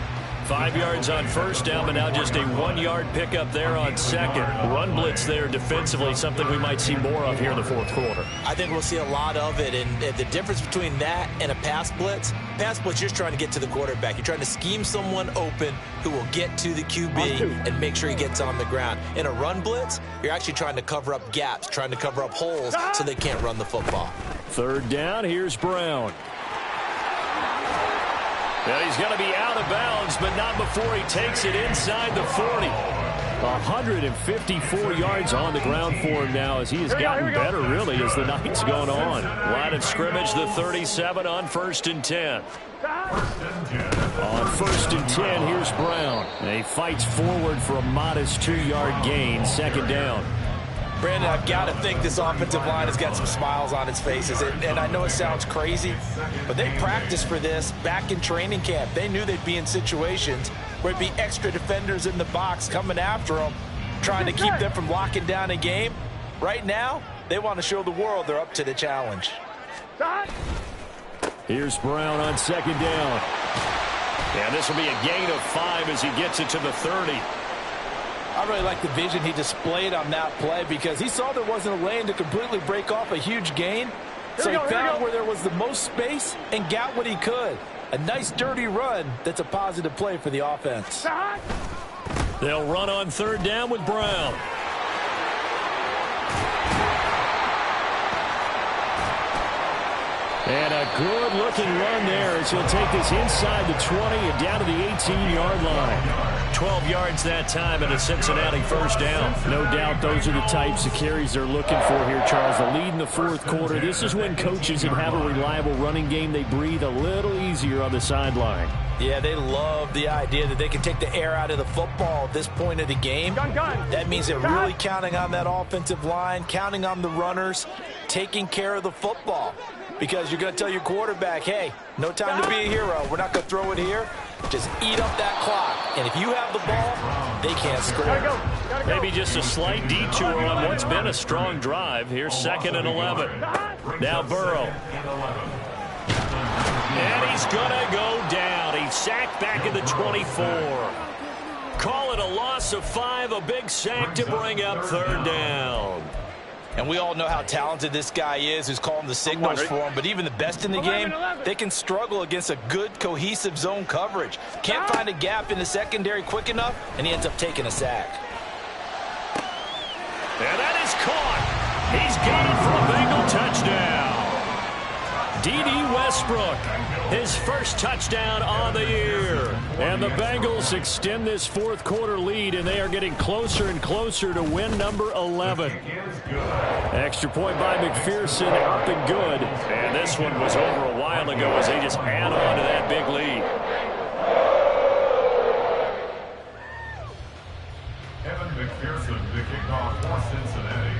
A: 5 yards on first down, but now just a 1-yard pickup there on second. Run blitz there defensively, something we might see more of here in the fourth quarter.
B: I think we'll see a lot of it, and the difference between that and a pass blitz, you're just trying to get to the quarterback. You're trying to scheme someone open who will get to the QB and make sure he gets on the ground. In a run blitz, you're actually trying to cover up gaps, trying to cover up holes so they can't run the football.
A: Third down, here's Brown. Well, he's going to be out of bounds, but not before he takes it inside the 40. 154 yards on the ground for him now as he has gotten better, really, as the night's gone on. Line of scrimmage, the 37 on 1st and 10. On 1st and 10, here's Brown. And he fights forward for a modest 2-yard gain, second down.
B: Brandon, I've got to think this offensive line has got some smiles on its faces. And I know it sounds crazy, but they practiced for this back in training camp. They knew they'd be in situations where it'd be extra defenders in the box coming after them, trying to keep them from locking down a game. Right now, they want to show the world they're up to the challenge.
A: Here's Brown on second down. And this will be a gain of 5 as he gets it to the 30.
E: I really like the vision he displayed on that play because he saw there wasn't a lane to completely break off a huge gain. So he found where there was the most space and got what he could. A nice dirty run that's a positive play for the offense.
A: They'll run on third down with Brown. And a good-looking run there as he'll take this inside the 20 and down to the 18-yard line. 12 yards that time and a Cincinnati first down. No doubt those are the types of carries they're looking for here, Charles. The lead in the fourth quarter. This is when coaches that have a reliable running game, they breathe a little easier on the sideline.
B: Yeah, they love the idea that they can take the air out of the football at this point of the game. That means they're really counting on that offensive line, counting on the runners, taking care of the football. Because you're going to tell your quarterback, hey, no time to be a hero. We're not going to throw it here. Just eat up that clock. And if you have the ball, they can't score.
A: Maybe just a slight detour on what's been a strong drive. Here's 2nd and 11. Now Burrow. And he's going to go down. He's sacked back at the 24. Call it a loss of 5, a big sack to bring up third down.
B: And we all know how talented this guy is who's calling the signals for him. But even the best in the game, they can struggle against a good, cohesive zone coverage. Can't find a gap in the secondary quick enough, and he ends up taking a sack.
A: And that is caught. He's got it for a Bengal touchdown. D.D. Westbrook, his first touchdown on the year. And the Bengals extend this fourth quarter lead, and they are getting closer and closer to win number 11. Extra point by McPherson, up and good. And this one was over a while ago as they just add on to that big lead.
D: Evan McPherson, the kickoff for Cincinnati.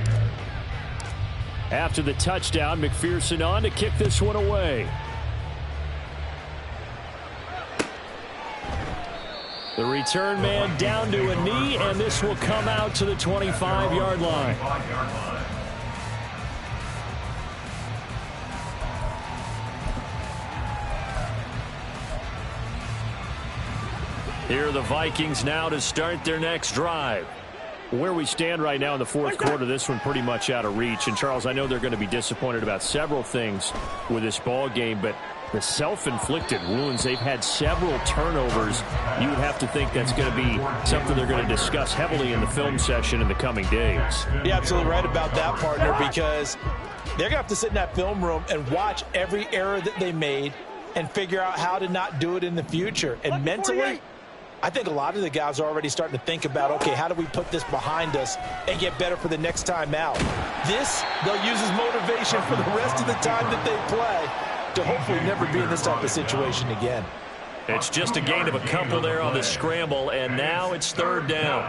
A: After the touchdown, McPherson on to kick this one away. The return man down to a knee, and this will come out to the 25-yard line. Here are the Vikings now to start their next drive. Where we stand right now in the fourth quarter, this one pretty much out of reach. And, Charles, I know they're going to be disappointed about several things with this ball game, but the self-inflicted wounds, they've had several turnovers. You would have to think that's going to be something they're going to discuss heavily in the film session in the coming days.
B: You're absolutely right about that, partner, because they're going to have to sit in that film room and watch every error that they made and figure out how to not do it in the future. And mentally, I think a lot of the guys are already starting to think about, okay, how do we put this behind us and get better for the next time out? This, they'll use as motivation for the rest of the time that they play to hopefully never be in this type of situation again.
A: It's just a gain of a couple there on the scramble, and now it's third down.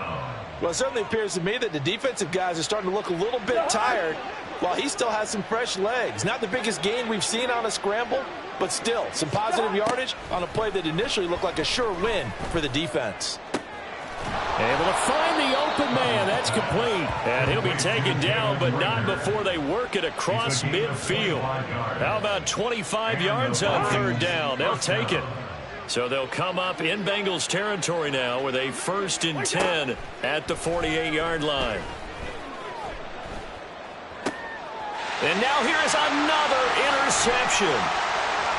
E: Well, it certainly appears to me that the defensive guys are starting to look a little bit tired while he still has some fresh legs. Not the biggest gain we've seen on a scramble, but still some positive yardage on a play that initially looked like a sure win for the defense.
A: Able to find the open man. That's complete. And he'll be taken down, but not before they work it across midfield. How about 25 yards on third down? They'll take it. So they'll come up in Bengals territory now with a 1st and 10 at the 48-yard line. And now here is another interception.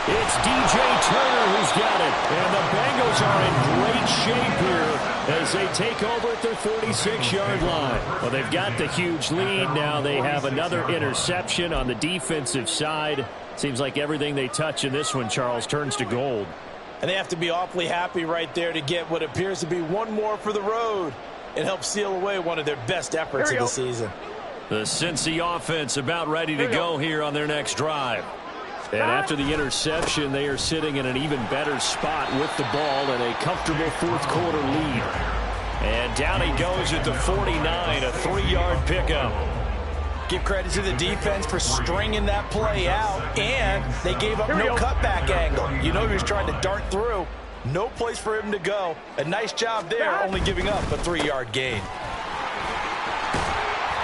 A: It's DJ Turner who's got it. And the Bengals are in great shape here as they take over at their 46-yard line. Well, they've got the huge lead. Now they have another interception on the defensive side. Seems like everything they touch in this one, Charles, turns to gold.
E: And they have to be awfully happy right there to get what appears to be one more for the road. It helps seal away one of their best efforts of the season. The
A: Cincy offense about ready to go here on their next drive. And after the interception, they are sitting in an even better spot with the ball and a comfortable fourth-quarter lead. And down he goes at the 49, a 3-yard pickup.
E: Give credit to the defense for stringing that play out, and they gave up no cutback angle. You know he was trying to dart through. No place for him to go. A nice job there, only giving up a 3-yard gain.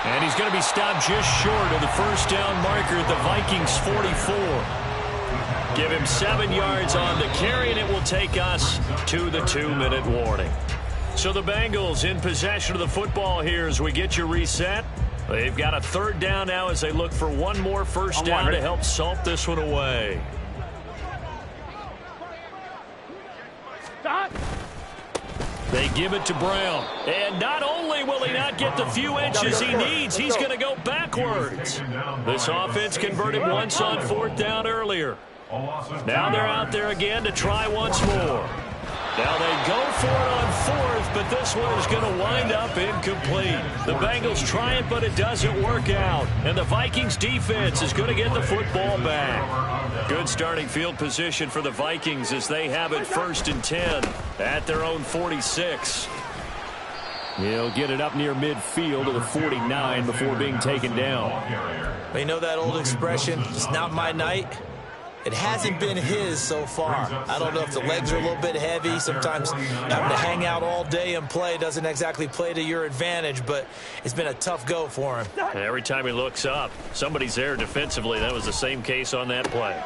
A: And he's going to be stopped just short of the first down marker at the Vikings 44. Give him 7 yards on the carry, and it will take us to the 2-minute warning. So the Bengals in possession of the football here as we get you reset. They've got a third down now as they look for one more first down to help salt this one away. They give it to Brown. And not only will he not get the few inches he needs, he's going to go backwards. This offense converted once on fourth down earlier. Now they're out there again to try once more. Now they go for it on fourth, but this one is going to wind up incomplete. The Bengals try it, but it doesn't work out. And the Vikings defense is going to get the football back. Good starting field position for the Vikings as they have it 1st and 10 at their own 46. He'll get it up near midfield to the 49 before being taken down.
E: Well, you know that old expression, it's not my night. It hasn't been his so far. I don't know if the legs are a little bit heavy. Sometimes having to hang out all day and play doesn't exactly play to your advantage, but it's been a tough go for him.
A: And every time he looks up, somebody's there defensively. That was the same case on that play.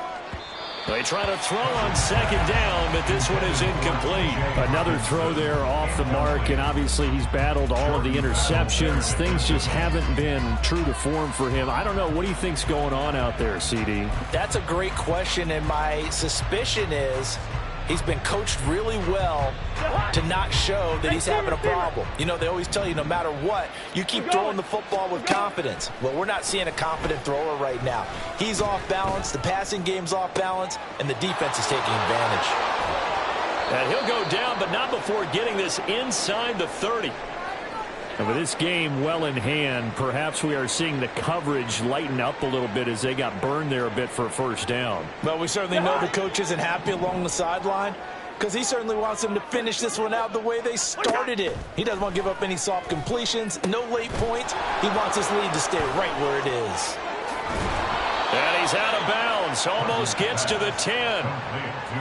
A: They try to throw on second down, but this one is incomplete. Another throw there off the mark, and obviously he's battled all of the interceptions. Things just haven't been true to form for him. I don't know. What do you think's going on out there, CD?
E: That's a great question, and my suspicion is he's been coached really well to not show that he's having a problem. You know, they always tell you no matter what, you keep throwing the football with confidence. Well, we're not seeing a confident thrower right now. He's off balance, the passing game's off balance, and the defense is taking advantage.
A: And he'll go down, but not before getting this inside the 30. And with this game well in hand, perhaps we are seeing the coverage lighten up a little bit as they got burned there a bit for a first down.
E: Well, we certainly know the coach isn't happy along the sideline because he certainly wants them to finish this one out the way they started it. He doesn't want to give up any soft completions, no late points. He wants his lead to stay right where it is.
A: And he's out of bounds, almost gets to the 10.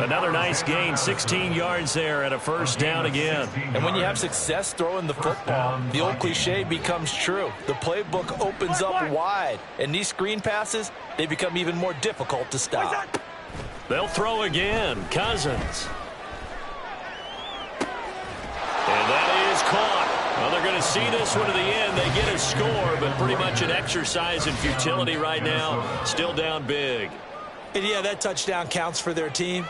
A: Another nice gain, 16 yards there and a first down again.
E: And when you have success throwing the football, the old cliche becomes true. The playbook opens up wide, and these screen passes, they become even more difficult to stop.
A: They'll throw again, Cousins. And that is caught. Well, they're going to see this one to the end. They get a score, but pretty much an exercise in futility right now. Still down big.
E: And yeah, that touchdown counts for their team,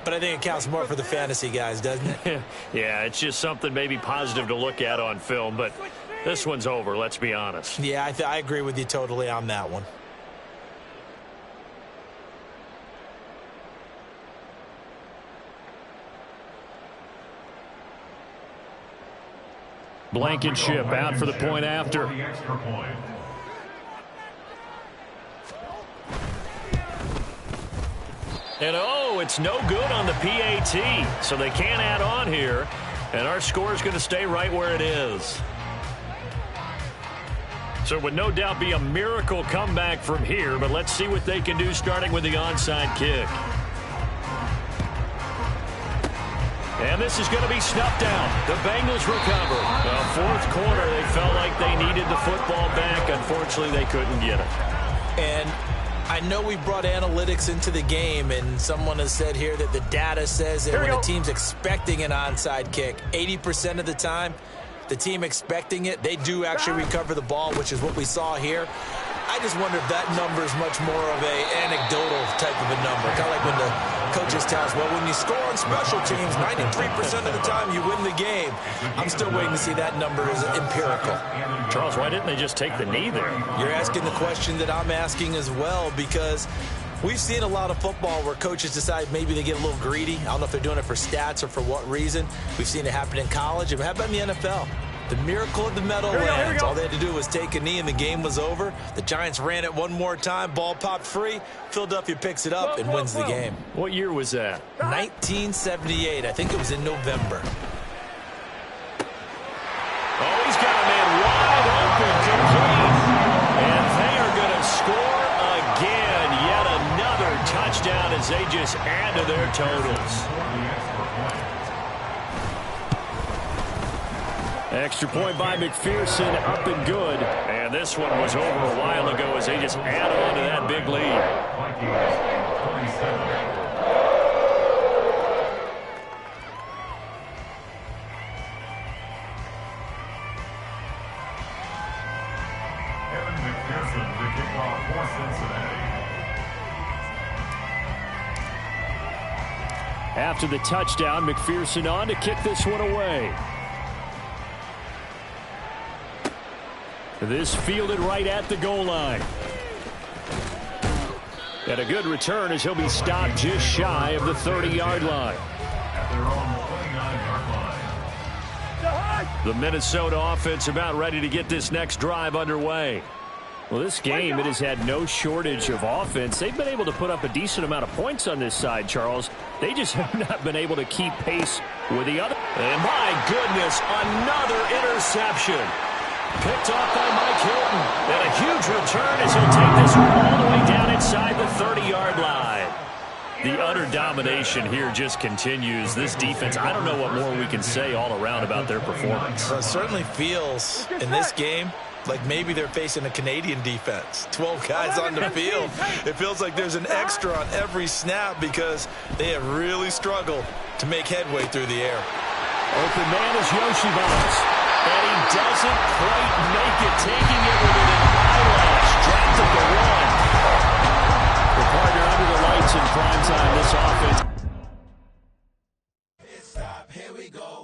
E: but I think it counts more for the fantasy guys, doesn't it?
A: Yeah, it's just something maybe positive to look at on film, but this one's over, let's be honest.
E: Yeah, I agree with you totally on that one.
A: Blankenship out for the point after. And oh, it's no good on the PAT. So they can't add on here. And our score is going to stay right where it is. So it would no doubt be a miracle comeback from here. But let's see what they can do starting with the onside kick. And this is going to be snuffed down. The Bengals recover. Fourth quarter, they felt like they needed the football back. Unfortunately, they couldn't get it.
B: And I know we brought analytics into the game, and someone has said here that the data says that when a team's expecting an onside kick, 80% of the time, the team expecting it, they do actually recover the ball, which is what we saw here. I just wonder if that number is much more of an anecdotal type of a number. Kind of like when the coaches tell us, well, when you score on special teams, 93% of the time you win the game. I'm still waiting to see that number is empirical.
A: Charles, why didn't they just take the knee there?
B: You're asking the question that I'm asking as well, because we've seen a lot of football where coaches decide maybe they get a little greedy. I don't know if they're doing it for stats or for what reason. We've seen it happen in college. And how about in the NFL? The miracle of the Meadowlands. All they had to do was take a knee and the game was over. The Giants ran it one more time. Ball popped free. Philadelphia picks it up and wins the game.
A: What year was that?
B: 1978. I think it was in November.
A: Oh, he's got a man wide open, complete. And they are going to score again. Yet another touchdown as they just add to their totals. Extra point by McPherson, up and good. And this one was over a while ago as they just add on to that big lead.
D: Evan McPherson to kick off for Cincinnati.
A: After the touchdown, McPherson on to kick this one away. This fielded right at the goal line. And a good return as he'll be stopped just shy of the 30-yard line.
D: At their own 29-yard line.
A: The Minnesota offense about ready to get this next drive underway. Well, this game, it has had no shortage of offense. They've been able to put up a decent amount of points on this side, Charles. They just have not been able to keep pace with the other. And my goodness, another interception. Picked off by Mike Hilton. And a huge return as he'll take this one all the way down inside the 30-yard line. The utter domination here just continues. This defense, I don't know what more we can say all around about their performance.
B: Well, it certainly feels in this game like maybe they're facing a Canadian defense. 12 guys on the field. It feels like there's an extra on every snap because they have really struggled to make headway through the air.
A: Open man is Yoshibas. And he doesn't quite make it, taking it with an eyelash. Dropped at the one. The partner under the lights in prime time. This offense